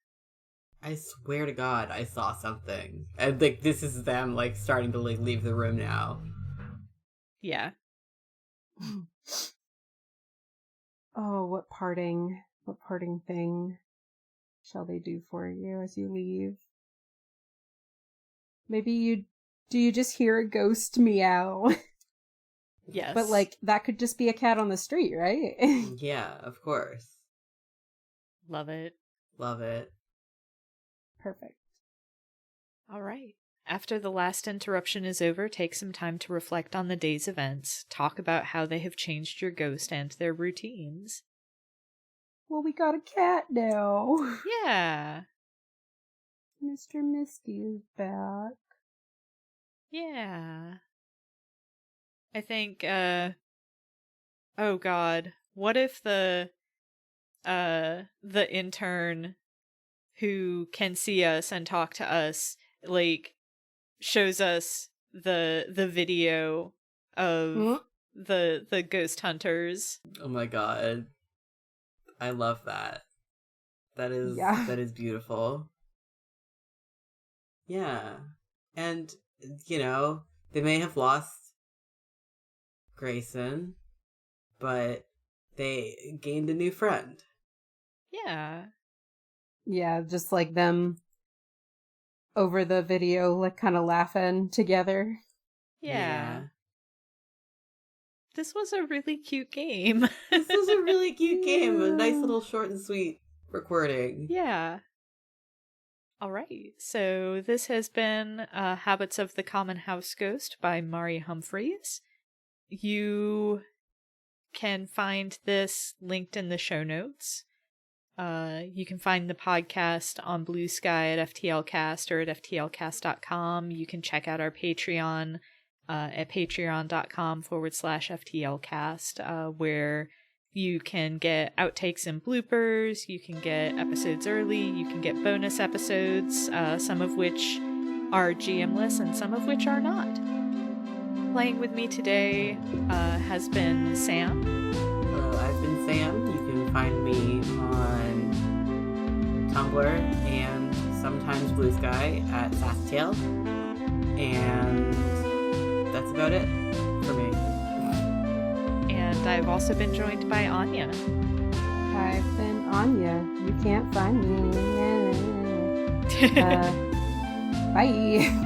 I swear to God, I saw something. And, like, this is them, like, starting to, like, leave the room now. Yeah. Oh, what parting thing shall they do for you as you leave? Maybe do you just hear a ghost meow? Yes. But, like, that could just be a cat on the street, right? Yeah, of course. Love it. Love it. Perfect. All right. After the last interruption is over, take some time to reflect on the day's events. Talk about how they have changed your ghost and their routines. Well, we got a cat now. Yeah. Mr. Misty is back. Yeah. I think, oh god, what if the intern who can see us and talk to us, like, shows us the video of the ghost hunters. Oh my God. I love that. That is beautiful. Yeah. And, you know, they may have lost Grayson, but they gained a new friend. Yeah. Yeah, just like them over the video, like kind of laughing together. Yeah. This was a really cute game. This was a really cute game. A nice little short and sweet recording. Yeah. All right. So this has been Habits of the Common House Ghost by Mari Humphreys. You can find this linked in the show notes. You can find the podcast on Blue Sky at FTLcast or at FTLcast.com. You can check out our Patreon at patreon.com/FTLcast, where You can get outtakes and bloopers, you can get episodes early, you can get bonus episodes, some of which are GM-less and some of which are not. Playing with me today has been Sam. Hello, I've been Sam. You can find me on Tumblr and sometimes Blue Sky at Zapsplat. And that's about it for me. And I've also been joined by Anya. I've been Anya. You can't find me. Bye.